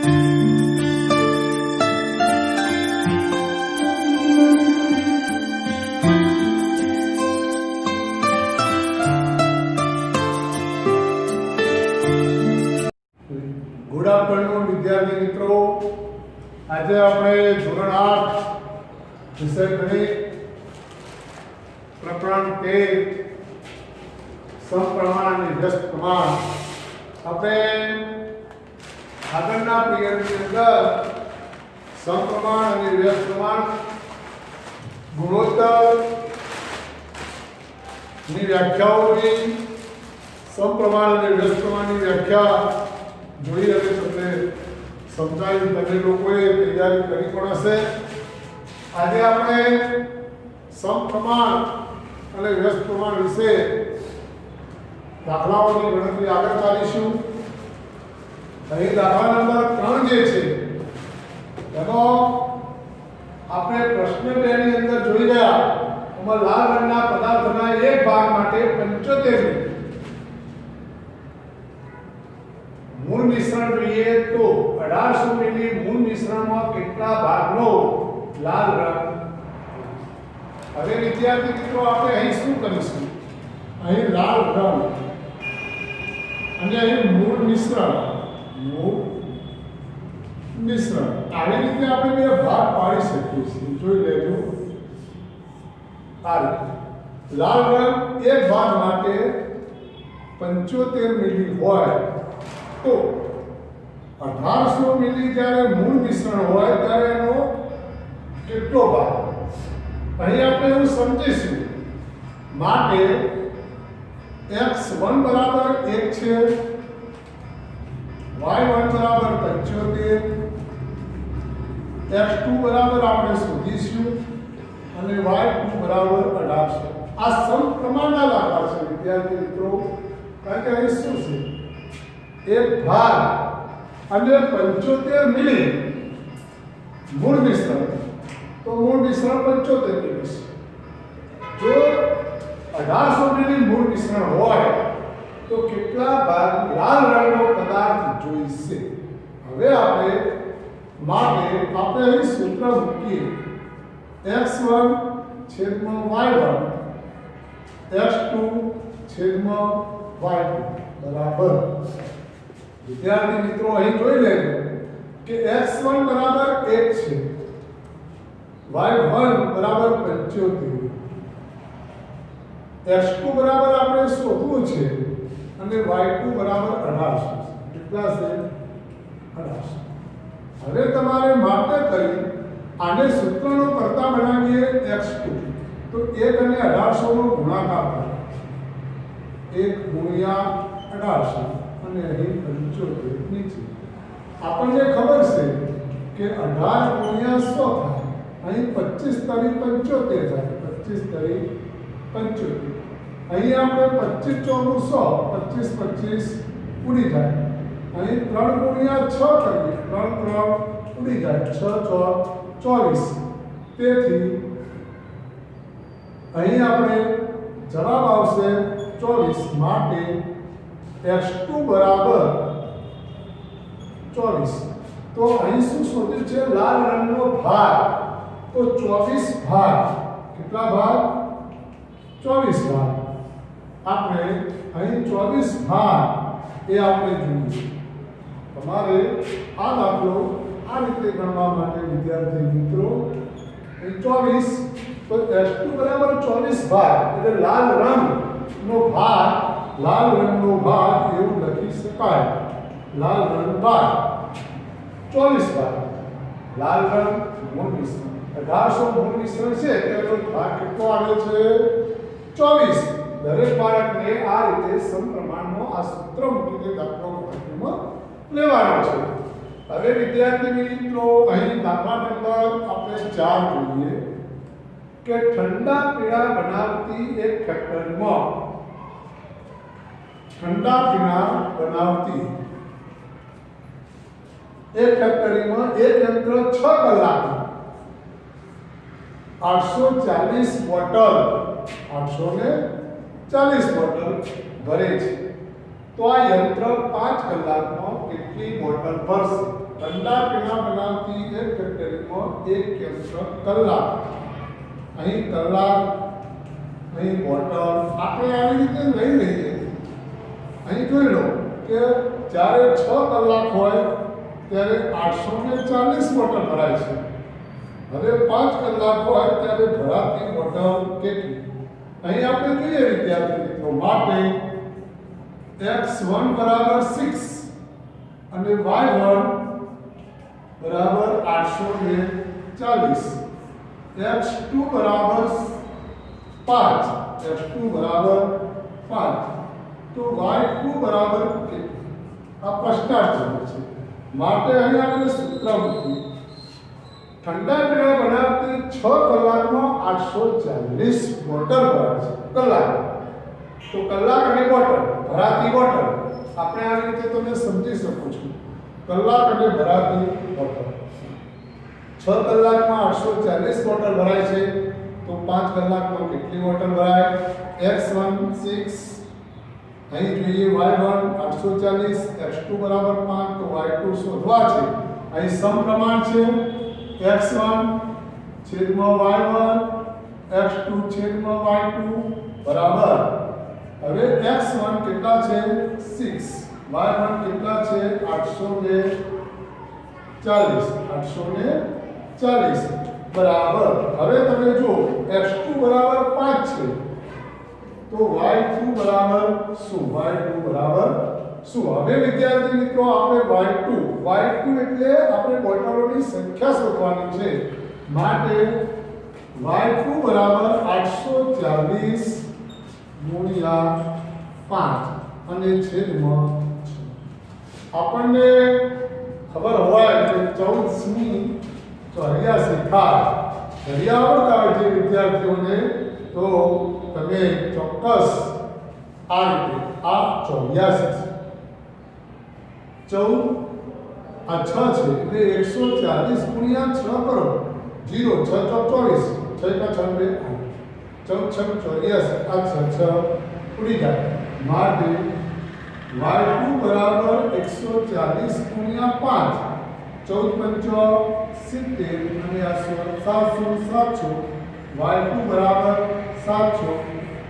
Good afternoon વિદ્યાર્થી મિત્રો, આજે આપણે ધોરણ 8 વિષય ગણિત પ્રકરણ 13 સમપ્રમાણ અને વ્યસ્ત પ્રમાણ આપણે આગળના પીરિયડની અંદર સમપ્રમાણ અને વ્યસ્ત પ્રમાણ ગુણોત્તર ની વ્યાખ્યાઓની સમપ્રમાણ અને વ્યસ્ત પ્રમાણની વ્યાખ્યા જોઈ અને તમને સમજાવી તમે લોકોએ તૈયારી કરી પણ હશે. આજે આપણે સમપ્રમાણ અને વ્યસ્ત પ્રમાણ વિશે દાખલાઓની ગણતરી આગળ ચાલીશું. અહીં દાખલા નંબર 3 જે છે એનો આપણે પ્રશ્ન 2 ની અંદર જોઈ ગયા. એમાં લાલ રંગના પદાર્થના એક ભાગ માટે 75 મૂળ મિશ્રણ જોઈએ તો 1800 મિલી મૂળ મિશ્રણમાં કેટલા ભાગનો લાલ રંગ. હવે વિદ્યાર્થી મિત્રો આપણે અહીં શું કરીશું, અહીં લાલ રંગ અને અહીં મૂળ મિશ્રણ આવી રીતે આપણે બે ભાગ પાડી શકીએ છીએ. જોઈ લેજો, આ રીતે લાલ રંગ એક ભાગ માટે 75 મિલી હોય તો 1800 મિલી જ્યારે મૂળ મિશ્રણ હોય ત્યારે એનો કેટલો ભાગ. અહીં આપણે એવું સમજીશું માટે x1 બરાબર 1 છે, y1 બરાબર 75, x2 બરાબર આપણે શોધીશું અને y2 બરાબર 1800. આ સમપ્રમાણના દાખલા છે વિદ્યાર્થી મિત્રો, કારણ કે અહીં શું છે, એક ભાગ અને 75 મિલી મૂળ મિશ્રણ, તો મૂળ મિશ્રણ 75 મિલી છે. જો 1800 મિલી મૂળ મિશ્રણ હોય તો કેટલા ભાગ લાલ રંગનો પદાર્થ જોઈશે. હવે આપણે અહીં સૂત્ર મૂકીએ, x1 છેદમાં y1 x2 છેદમાં y2 બરાબર. વિદ્યાર્થી મિત્રો અહીં જોઈ લેજો કે x1 બરાબર 1 છે, y1 બરાબર 75, x2 બરાબર આપણે શોધવું છે અને y2 બરાબર 1800. કેટલા છે? 1800. હવે તમારે માપે કરી આને સૂત્રનો કરતા બનાવીએ x2 તો 1 અને 1800 નો ગુણાકાર થાય, 1 ગુણ્યા 1800 અને અહીં 75 નીચે. આપણને ખબર છે કે 18 ગુણ્યા 100 થાય, અહીં 25 તરી 75 થાય, 25 તરી 75. અહીં આપણે 25 ચોગુ 100, 25 ઉડી જાય. અહીં 3 ગુણ્યા 6 કરીએ, 3 ઉડી જાય, 6 ચોક 24. તેથી અહીં આપણે જવાબ આવશે 24. માટે x2 બરાબર 24. તો અહીં શું શોધ્યું છે, લાલ રંગનો ભાગ. તો 24 ભાગ. કેટલા ભાગ? 24 ભાગ. આપણે અહીં 24 ભાગ એ આપણે જોઈએ. તમારે આ દાખલો આ રીતે ગણવા માટે વિદ્યાર્થી મિત્રો, અહીં 24 તો x2 બરાબર 24 ભાગ એટલે લાલ રંગનો ભાગ એવું લખી શકાય. લાલ રંગ ભાગ 24 ભાગ. લાલ રંગ મૂળ મિશ્રણ 1800 મૂળ મિશ્રણ છે તેનો ભાગ કેટલો આવે છે? 24. દરેક બાળકને આ રીતે સમપ્રમાણનો આ સૂત્ર મૂકીને દાખલો ગણતરીમાં લેવાનો છે. હવે વિદ્યાર્થી મિત્રો અહીં દાખલા નંબર આપણે 4 જોઈએ કે ઠંડા પીણા બનાવતી એક ફેક્ટરીમાં એક યંત્ર 6 કલાક 840 બોટલ ભરે છે. તો આ યંત્ર 5 કલાકમાં કેટલી બોટલ બોટલ ભરશે. ઠંડા પીણા બનાવતી એક ફેક્ટરીમાં એક કેન્સર કલાક, અહીં કલાક, અહીં બોટલ, આપણે આવી રીતે લઈ લઈએ. અહીં જોઈ લો કે જ્યારે 6 કલાક હોય ત્યારે 840 બોટલ ભરાય છે. હવે 5 કલાક હોય ત્યારે ભરાતી બોટલ કેટલી? અહીં આપણે જોઈએ વિદ્યાર્થી મિત્રો માટે x1 બરાબર 6 અને y1 બરાબર 840, x2 બરાબર 5, x2 બરાબર 5, તો y2 બરાબર કેટલું? આ પ્રશ્નાર્થ છે. માટે અહીં આપણે સૂત્ર મૂકીએ. ઠંડા પીણા બનાવતી 6 કલાકમાં 840 બોટલ ભરાય છે. કલાક તો કલાક અને બોટલ, ભરાતી બોટલ આપણે આ રીતે તમે સમજી શકો છો. કલાક અને ભરાતી બોટલ 6 કલાકમાં 840 બોટલ ભરાય છે. તો 5 કલાકમાં કેટલી બોટલ ભરાય? x1 6, અહીં જોઈએ y1 840, x2 બરાબર 5, તો y2 શોધવા છે. અહીં સમપ્રમાણ છે. x1 છેદમાં y1, x2 છેદમાં y2 બરાબર. હવે x1 કેટલા છે? 6, y1 કેટલા છે? 840 બરાબર. હવે તમે જો x2 બરાબર 5 છે તો y2 બરાબર શું? y2 બરાબર શું? હવે વિદ્યાર્થી મિત્રો આપણે y2 એટલે આપણે બોટલોની સંખ્યા શોધવાની છે. માટે y2 બરાબર 840 ગુણ્યા 5 અને છેદમાં 6. આપણને ખબર હોય કે 14 ખાસ ઘડિયા આવડતા હોય છે વિદ્યાર્થીઓને, તો તમે ચોક્કસ આ રીતે આ 84 14 આ 6 છે એટલે 140 ગુણ્યા 6 કરો. 0 6 ચોક 24, 6 6 2 8, 14 6 84, આ 6 ઉડી જાય. માટે y2 બરાબર 140 ગુણ્યા 5, 14 5 70 અને આ 700 y2 બરાબર 700.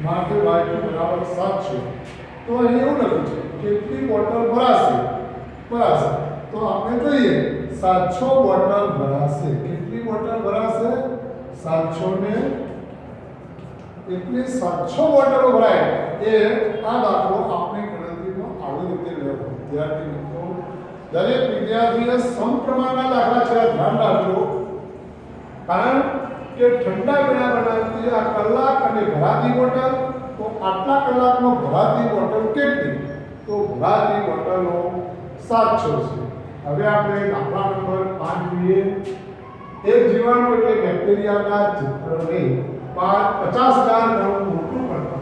માટે y2 બરાબર 700. તો અહીં એવું લખ્યું છે કેટલી બોટલ ભરાશે? તો આપણે જોઈએ 700 બોટલ ભરાશે. કેટલી બોટલ ભરાશે? 700 ને એટલે 700 બોટલો ભરાય. એ આ દાખલો આપણે ગણતરીમાં આવી રીતે લેવો. વિદ્યાર્થી મિત્રો દરેક વિદ્યાર્થીએ સમપ્રમાણના દાખલા છે ધ્યાન રાખજો. કારણ કે ઠંડા પીણા બનાવતી આ કલાક અને ભરાતી બોટલ, તો આટલા કલાકમાં ભરાતી બોટલ કેટલી? તો ભરાતી બોટલો 700 છે. હવે આપણે દાખલા નંબર 5 જોઈએ. એક જીવાણુ એટલે બેક્ટેરિયાના ચિત્રને 50,000 ગણું મોટું કરતા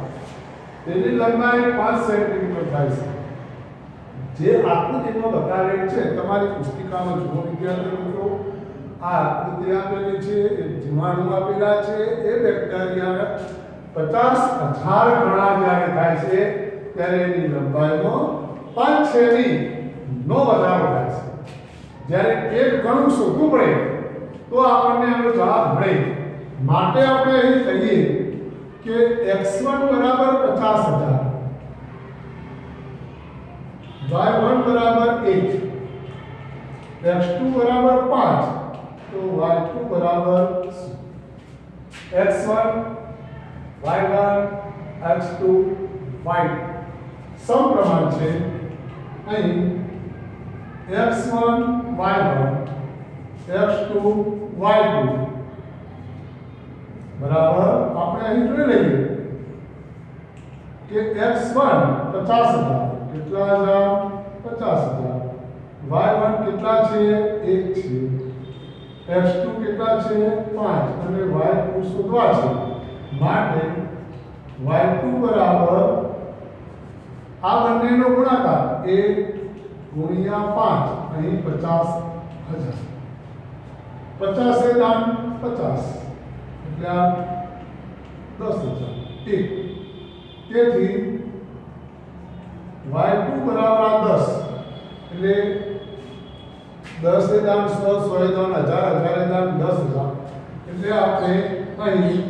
તેની લંબાઈ 5 સેન્ટીમીટર થાય છે. જે આકૃતિમાં બતાવેલ છે તમારી પુસ્તિકામાં જુઓ વિદ્યાર્થી મિત્રો. આ આકૃતિ આપેલી છે, એક જીવાણુ આપેલા છે. એ બેક્ટેરિયા 50,000 ગણા જ્યારે થાય છે ત્યારે એની લંબાઈમાં 5 સેમીનો વધારો થાય છે. જ્યારે એક ગણું શોધવું પડે તો આપણને આનો જવાબ મળે. માટે આપણે અહીં કહીએ કે x1 બરાબર 50,000, y1 બરાબર 1, x2 બરાબર 5, તો y2 બરાબર x1 y1 x2 y2 સમપ્રમાણ છે. અહીં x1 y1 x2 y2 બરાબર. આપણે અહીં જોઈ લઈએ કે x1 50,000 કેટલા હજાર? 50,000. y1 કેટલા છે? 1 છે. x2 કેટલા છે? 5 અને y2 શોધવા છે. માટે y2 બરાબર આ બંનેનો ગુણાકાર 1 ગુણ્યા 5, અહીં 50,000. 50 એ દાન 50 એટલે આ 10,000. તેથી y2 બરાબર 10 એટલે 10 એ દાન 100, 100 એ દાન 1000, 1000 એ દાન 10,000. એટલે આપણે અહીં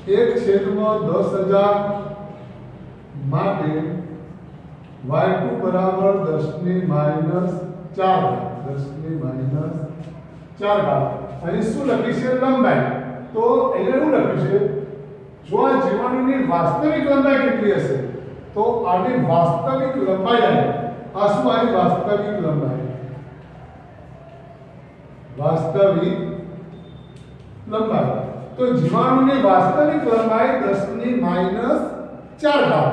1/10,000 માટે y2 બરાબર 10 ની માઈનસ 4, 10 ની માઈનસ 4 અહીં શું લખી છે? લંબાઈ. તો અહીંયા એવું લખ્યું છે, જો આ જીવાણુની વાસ્તવિક લંબાઈ કેટલી હશે તો આની વાસ્તવિક લંબાઈ આવે. આ શું આવી? વાસ્તવિક લંબાઈ. વાસ્તવિક લંબાઈ. તો જીવાણુની વાસ્તવિક લંબાઈ 10 ની માઈનસ 4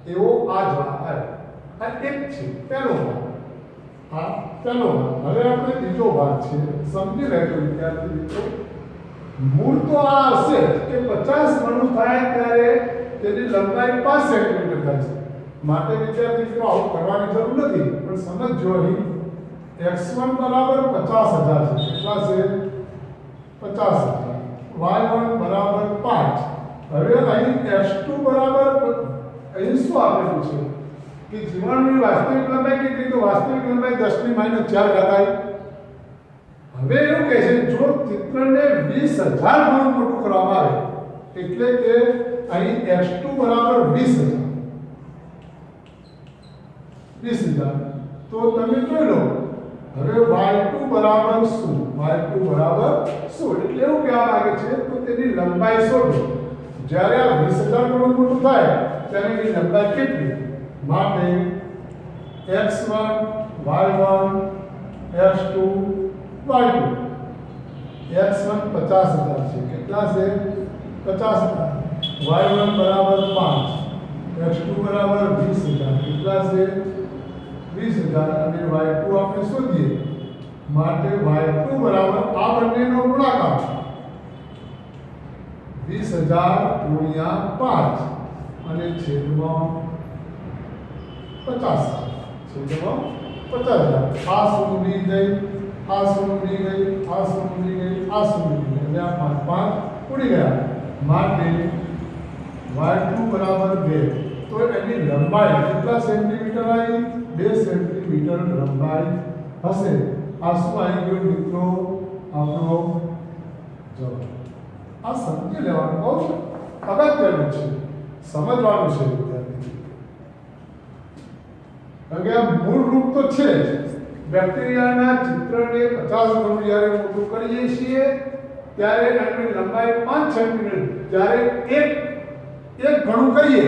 એવો આ જવાબ આવે. આ એક છે પહેલો ભાગ. હા, પહેલો ભાગ. હવે આપણે બીજો ભાગ છે, સમજી લેજો વિદ્યાર્થી મિત્રો. મૂળ તો આ હશે કે 50 ગણું થાય ત્યારે તેની લંબાઈ 5 સેન્ટીમીટર થાય છે. માટે વિદ્યાર્થી મિત્રો આવું કરવાની જરૂર નથી, પણ સમજો અહીં x1 બરાબર 50,000 છે. કેટલા છે? 50,000. y1 બરાબર 5. હવે અહીં x2 બરાબર અહીં શું આપેલું છે કે જીવાણુની વાસ્તવિક લંબાઈ કેટલી? તો વાસ્તવિક લંબાઈ 10 ની માઈનસ 4 આવી. હવે એવું કહે છે, જો ચિત્રને 20,000 ગણું મોટું કરવામાં આવે એટલે કે અહીં x2 બરાબર 20,000 તો તમે જોઈ લો. હવે y2 બરાબર શું? y2 બરાબર શું? એટલે એવું કહેવા માંગે છે તો તેની લંબાઈ શોધો. જ્યારે આ 20,000 ગણું મોટું થાય ત્યારે એની લંબાઈ કેટલી? માટે x1 y1 x2 y2. x1 50,000 છે. કેટલા છે? 50,000. y1 બરાબર 5, x2 બરાબર 20,000. કેટલા છે? 20,000. અને y2 આપણે શોધીએ. માટે y2 બરાબર આ બંનેનો ગુણાકાર 20,000 ગુણ્યા 5 અને છેદમાં 50. છેદમાં 50,000. આ શું ઉડી ગઈ? આ શું ઉડી ગઈ? આ શું ઉડી ગઈ? આ શું ઉડી ગઈ? એટલે આ 5 ઉડી ગયા. માટે y2 બરાબર 2. તો એની લંબાઈ કેટલા સેન્ટીમીટર આવી? 2 સેન્ટીમીટર લંબાઈ હશે. આ શું આવી ગયું મિત્રો? આપણો જવાબ. આ સમજી લેવાનું બહુ અગત્યનું છે, સમજવાનું છે વિદ્યાર્થી. કારણ કે આ મૂળ રૂપ તો છે જ. બેક્ટેરિયાના ચિત્રને 50 ગણું જ્યારે મોટું કરીએ છીએ ત્યારે એની લંબાઈ 5 સેન્ટીમીટર. જ્યારે એક ગણું કરીએ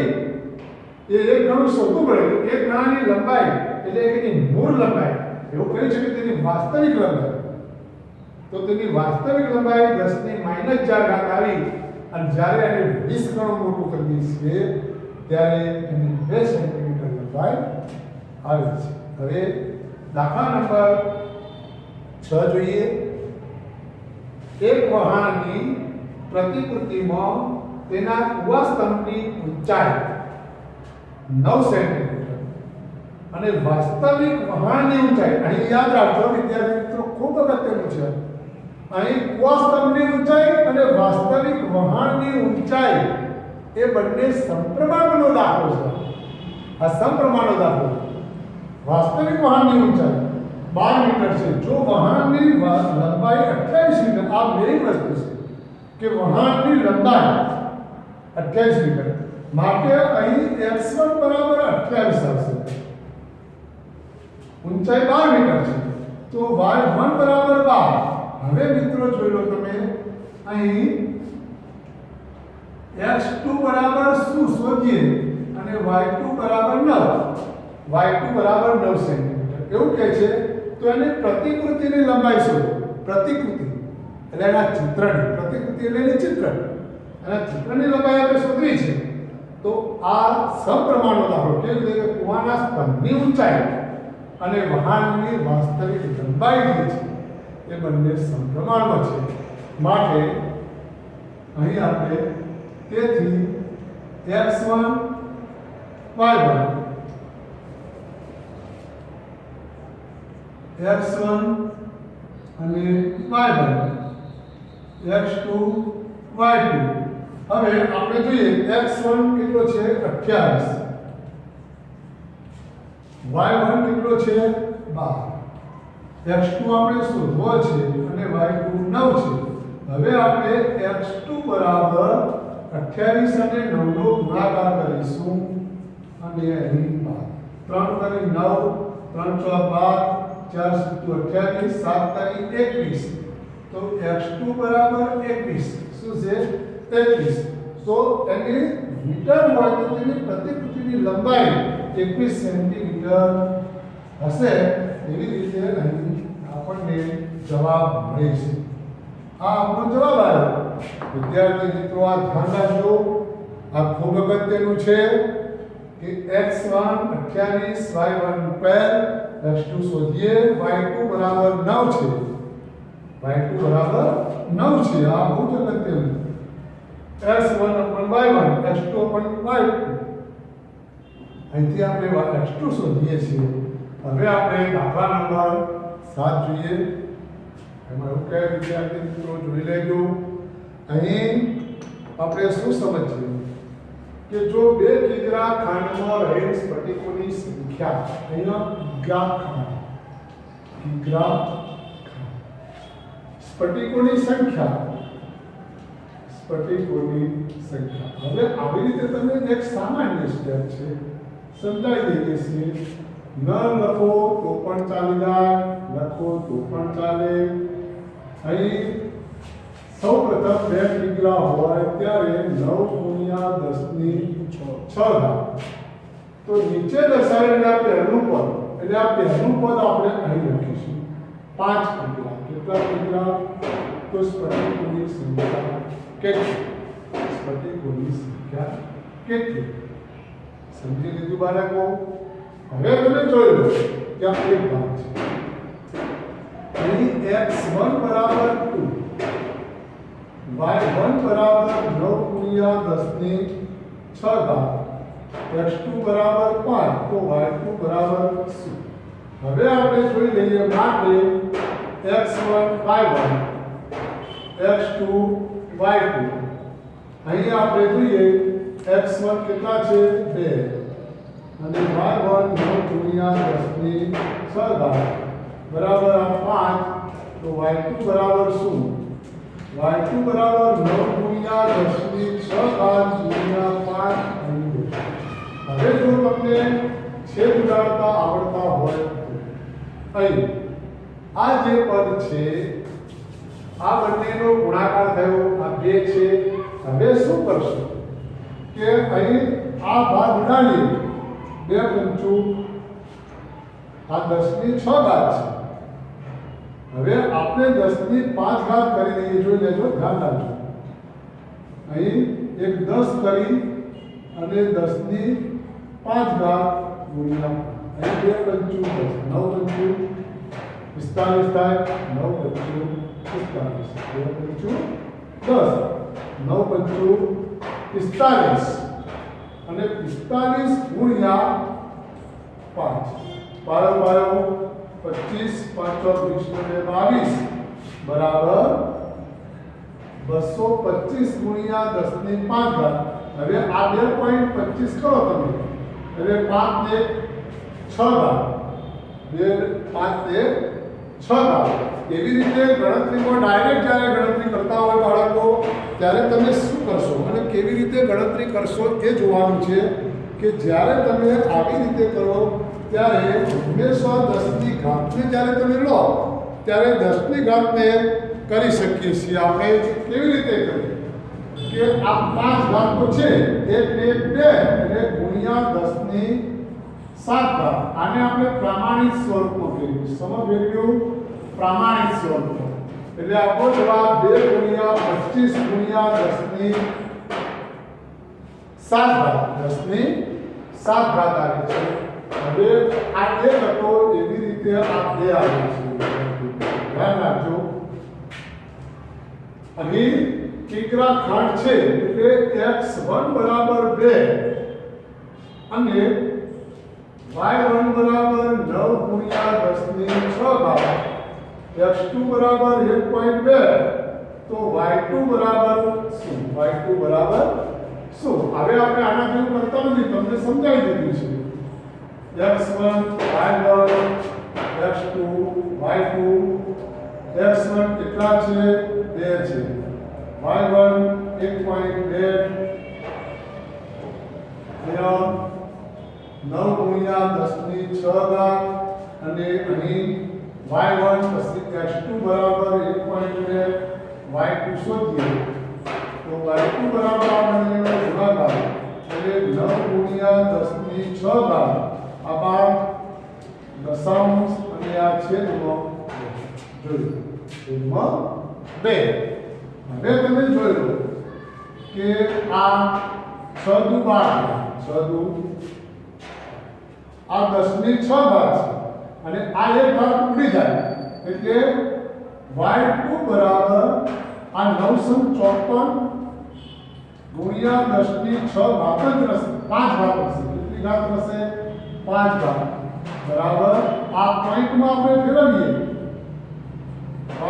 એ એક ગણું શોધવું પડે. એક ગણાની લંબાઈ એટલે કે એની મૂળ લંબાઈ એવું કહી શકે તેની વાસ્તવિક લંબાઈ. તો તેની વાસ્તવિક લંબાઈ 10 ની માઈનસ 4 આવી. અને જ્યારે એને 20 ગણું મોટું કરીએ છીએ ત્યારે એની 2 સેન્ટીમીટર લંબાઈ આવે છે. હવે દાખલા નંબર 6 જોઈએ. એક વહાણની પ્રતિકૃતિમાં તેના કુવા સ્તંભની ઊંચાઈ 9 સેન્ટીમીટર અને વાસ્તવિક વહાણની ઊંચાઈ, અહીં યાદ રાખજો વિદ્યાર્થી મિત્રો, ખૂબ અગત્યનું છે. અહીં કુવા સ્તંભની ઊંચાઈ અને વાસ્તવિક વહાણની ઊંચાઈ એ બંને સમપ્રમાણનો દાખલો છે. આ સમપ્રમાણનો દાખલો. વાસ્તવિક વહાણની ઊંચાઈ 12 મીટર છે. જો વહાણની લંબાઈ 28 મીટર, આ બે વસ્તુ છે કે વહાણની લંબાઈ 28 મીટર, માટે અહીં x1 બરાબર 28 આવશે. ઊંચાઈ 12 મીટર છે તો y1 બરાબર 12. હવે મિત્રો જોઈ લો તમે, અહીં x2 બરાબર શું શોધીએ અને y2 બરાબર 9. y2 બરાબર 9 સેન્ટીમીટર એવું કહે છે. તો એની પ્રતિકૃતિની લંબાઈ શોધો. પ્રતિકૃતિ એટલે એના ચિત્રની પ્રતિકૃતિ એટલે એની ચિત્ર, અને ચિત્રની લંબાઈ આપણે શોધવી છે. તો આ સમપ્રમાણનો દાખલો કે કુવાના સ્તંભની ઊંચાઈ અને વહાણની વાસ્તવિક લંબાઈ જે છે એ બંને સમપ્રમાણમાં છે. માટે અહીં આપણે તેથી x1 y1 x1 અને y1 x2 y2. હવે આપણે જોઈએ x1 કેટલો છે? 28. y1 કેટલો છે? 12. x2 આપણે શોધવો છે અને y2 9 છે. હવે આપણે x2 બરાબર 28 અને 9 નો ગુણાકાર કરીશું અને અહીં 3 કરી 9, 3 × 12, 4 × 28, 7 કરી 21. તો x2 બરાબર 21. શું છે? 21. તો એની મીટર હોય તો તેની પ્રતિકૃતિની લંબાઈ 21 સેન્ટીમીટર હશે. એવી રીતે અહીં આપણને જવાબ મળે છે. આ આપણો જવાબ આવ્યો. વિદ્યાર્થી મિત્રો આ ધ્યાન રાખજો, આ ખૂબ અગત્યનું છે કે x1 28, y1 12, x2 શોધીએ, y2 બરાબર 9 છે. y2 બરાબર 9 છે. આ બહુ જ અગત્યનું. x1 y1, x2 y2. અહીંથી આપણે x2 શોધીએ છીએ. હવે આપણે દાખલા નંબર 7 જોઈએ. એમાં એવું કહે વિદ્યાર્થી મિત્રો જોઈ લેજો. અહીં આપણે શું સમજીએ કે જો બે કિગ્રા ખાંડમાં રહેલ સ્ફટિકોની સંખ્યા, અહીંયા કિગ્રા ખાંડ, સ્ફટિકોની સંખ્યા. હવે આવી રીતે તમે એક સામાન્ય સ્ટેપ છે સમજાવી દઈએ છીએ. ન લખો તો પણ ચાલી જાય, લખો તો પણ ચાલે. અહીં સૌપ્રથમ 2 કિગ્રા હોય ત્યારે 9 × 10⁶ તો નીચે દર્શાવેલા પહેલું પદ, એટલે આ પહેલું પદ આપણે અહીં લખીશું 5 કિગ્રા. કેટલા કિગ્રા? તો સ્ફટિકોની સંખ્યા કેટલી? સમજી લીધું બાળકો? હવે તમે જોઈ લો કે આ એક વાત છે. અહીં x1 બરાબર 2, y1 બરાબર 9 × 10⁶, x2 બરાબર 5, તો y2 બરાબર શું? હવે આપણે જોઈ લઈએ માટે x1 y1, x2 y2. અહીં આપણે જોઈએ x1 કેટલા છે? 2 અને y1 9 × 10⁶ બરાબર આ 5, તો y2 બરાબર શું? y2 બરાબર 9 × 10⁶ × 5. હવે જો તમને છેદ ઉડાડતા આવડતા હોય તો અહીં આ જે પદ છે આ બંનેનો ગુણાકાર થયો, આ 2 છે. હવે શું કરશો કે અહીં આ ભાગ ઉડાડીએ, 2 × 5, આ 10⁶ છે. હવે આપણે 10⁵ કરી દઈએ. જોઈ લેજો, ધ્યાન રાખજો. અહીં એક 10 કરી અને 10⁵ ગુણ્યા અહીં 2 × 9 × 45 થાય, 9 × 45, 2 × 10, 9 × 45 અને 45 ગુણ્યા 5, 25, 5 × 22 બરાબર 225 ગુણ્યા 10⁵. હવે આ 2.25 કરો તમે, એટલે 5 ને 6 એવી રીતે ગણતરીમાં ડાયરેક્ટ જ્યારે ગણતરી કરતા હોય બાળકો ત્યારે તમે શું કરશો અને કેવી રીતે ગણતરી કરશો એ જોવાનું છે. કે જ્યારે તમે આવી રીતે કરો ત્યારે હંમેશા 10ની ઘાતને જ્યારે તમે લો ત્યારે 10ની ઘાતને કરી શકીએ છીએ આપણે. કેવી રીતે કરીએ કે આ 5 ઘાત તો છે, 1 ને 2 એટલે ગુણ્યા 10⁵. આને આપણે પ્રમાણિત સ્વરૂપમાં કરીએ. સમજ્યું? પ્રમાણિત સ્વરૂપ એટલે આપણો જવાબ 2 × 25 ગુણ્યા 10⁵ આવે છે. હવે આ 1 હતો એવી રીતે આ 2 આવે છે. ધ્યાન રાખજો. અહીં કિગ્રા ખાંડ છે એટલે x1 બરાબર 2 અને y1 બરાબર 9 × 10⁶, x2 બરાબર 1.2, તો y2 બરાબર શું? y2 બરાબર શું? હવે આપણે આના જેવું કરતા નથી, તમને સમજાવી દીધું છે. x1 y1 x2 y2 x1 કેટલા છે 2 છે y1 1.2 9 ગુણ્યા 10 ની 6 ઘાત અને અહીં y1 પછી x2 બરાબર 1.2 y2 શોધીએ તો y2 બરાબર આપણે ગુણાકાર એટલે 9 ગુણ્યા 10 ની 6 ઘાત આ બાદ દશાંશ અને આ છેદમાં જોયું 2 હવે તમે જોઈ લો કે આ 6 દુ 12 6 દુ આ 10 ની 6 ઘાત છે અને આ એક ઘાત ઉડી જાય એટલે y2 બરાબર આ 954 ગુણ્યા 10 ની 6 ઘાત જ રહેશે 5 ઘાત રહેશે કેટલી ઘાત રહેશે 5 ઘાત બરાબર આ પોઈન્ટમાં આપણે ફેરવીએ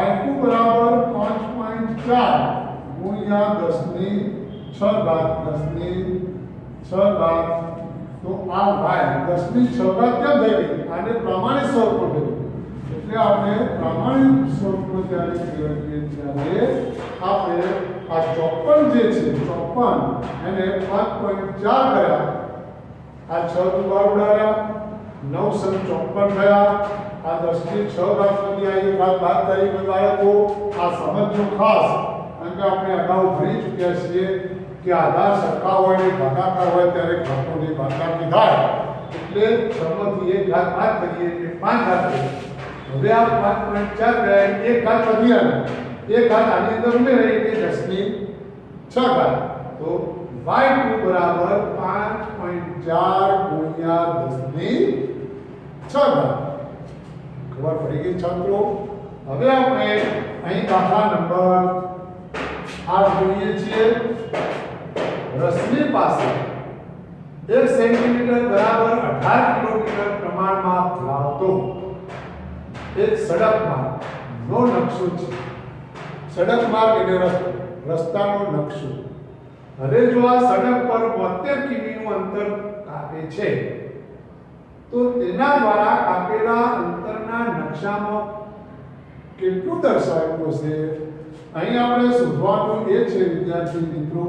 y2 બરાબર 5.4 ગુણ્યા 10 ની 6 ઘાત 10 ની 6 ઘાત તો આ y 10 ની 6 ઘાત કેમ થઈ ગઈ આને પ્રમાણિત સ્વરૂપમાં ફેરવીએ એટલે આપણે પ્રમાણિત સ્વરૂપમાં જ્યારે ફેરવીએ ત્યારે આપણે આ 54 જે છે 54 એને 5.4 કર્યા આ 6 દુ 12 ઉડાડ્યા 9 × 54 થયા આ 10 ની 6 ઘાત માંથી આ એક ઘાત બાદ થઈ ગઈ બાળકો આ સમજજો ખાસ કારણ કે આપણે અગાઉ ભણી ચૂક્યા છીએ કે આધાર સરખા હોય ને ભાગાકાર હોય ત્યારે ઘાતોની ભાગાકાર થાય એટલે 6 માંથી એક ઘાત બાદ કરીએ એટલે 5 ઘાત થઈ હવે આ 5.4 ગયા એક ઘાત વધી આવે એક ઘાત આની અંદર ઉમેરાય એટલે 10 ની 6 ઘાત તો y2 બરાબર 5.4 ગુણ્યા 10 ની 6 ઘાત ખબર પડી ગઈ છાત્રો હવે આપણે અહીં દાખલા નંબર 8 જોઈએ છીએ રસની પાસે 1 સેન્ટીમીટર બરાબર 18 કિલોમીટર પ્રમાણમાં ધરાવતો એક સડક માર્ગનો નકશો છે સડક માર્ગ એટલે રસ્તાનો નકશો હવે જો આ સડક પર 72 કિમીનું અંતર કાપે છે તો તેના દ્વારા કાપેલા અંતરના નકશામાં કેટલું દર્શાવ્યું હશે અહીં આપણે શોધવાનું એ છે વિદ્યાર્થી મિત્રો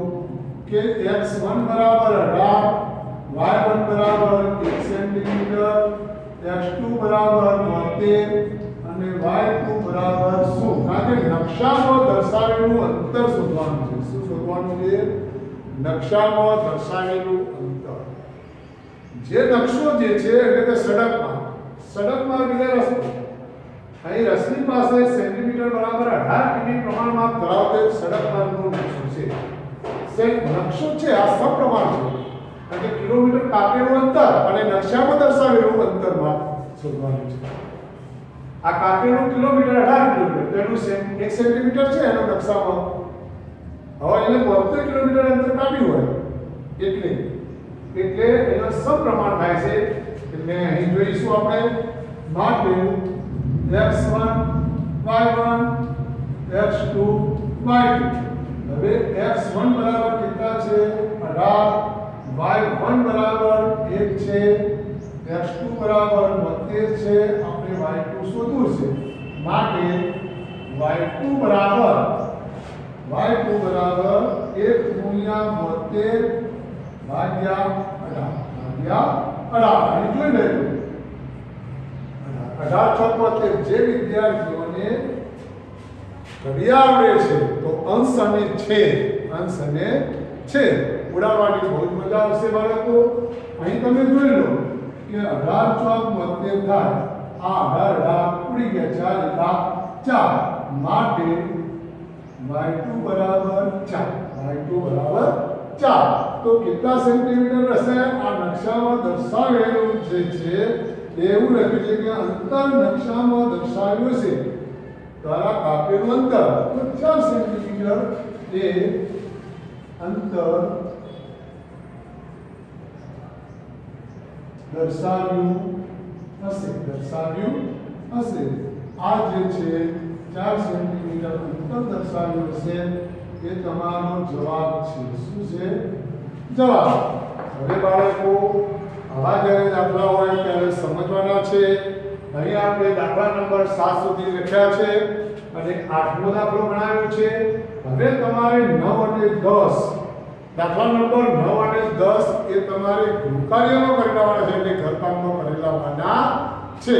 કે x1 બરાબર 18 y1 બરાબર 1 સેન્ટીમીટર x2 બરાબર 72 અને y2 બરાબર શું કારણ કે નકશામાં દર્શાવેલું અંતર શોધવાનું છે શું શોધવાનું છે નકશામાં દર્શાવેલું અંતર જે નકશો જે છે એટલે કે સડકમાં એટલે રસ્તો અહીં રસ્તી પાસે સેન્ટીમીટર બરાબર 18 કિમી પ્રમાણમાં ધરાવતો એક સડક માર્ગનો નકશો છે નકશો છે આ સપ્રમાણ છે અને કિલોમીટર કાપેલું અંતર અને નકશામાં દર્શાવેલું અંતરમાં શોધવાનું છે આ કાપેલું કિલોમીટર 18 કિલોમીટર તેનું 1 સેન્ટીમીટર છે એનો નકશામાં હવે એને 72 કિલોમીટર અંતર કાપ્યું હોય એટલે એનો સપ્રમાણ થાય છે એટલે અહીં જોઈશું આપણે માટે x1 y1 x2 y2 હવે x1 બરાબર કેટલા છે 18 y1 બરાબર 1 છે x2 બરાબર 72 છે આપણે y2 શોધવું છે માટે y2 બરાબર 1 ગુણ્યા 72 ભાગ્યા 18 અહીં જોઈ લેજો 18 જે વિદ્યાર્થીઓને ઘડિયાળ આવડે છે તો અંશ અને છેદ ઉડાડવાની બહુ મજા આવશે બાળકો અહીં તમે જોઈ લો કે 18 × 72 થાય આ 18 ઉડી ગયા 4 માટે y2 બરાબર 4 તો કેટલા સેન્ટીમીટર હશે આ નકશામાં દર્શાવેલું છે એવું લખ્યું છે કે અંતર નકશામાં દર્શાવ્યું છે દ્વારા કાપેલું અંતર તો 4 સેન્ટીમીટર એ અંતર દર્શાવ્યું હશે આ જે છે 4 સેન્ટીમીટર અંતર દર્શાવ્યું હશે એ તમારો જવાબ છે શું છે જવાબ હવે બાળકો આવા જ્યારે દાખલા હોય ત્યારે સમજવાના છે અહીં આપણે દાખલા નંબર 7 સુધી લખ્યા છે અને 8મો દાખલો ગણાવ્યો છે. હવે તમારે 9 અને 10 દાખલા નંબર 9 અને 10 એ તમારે ગૃહકાર્યનો કરી લેવાના છે, એટલે ઘરકામનો કરી લેવાના છે.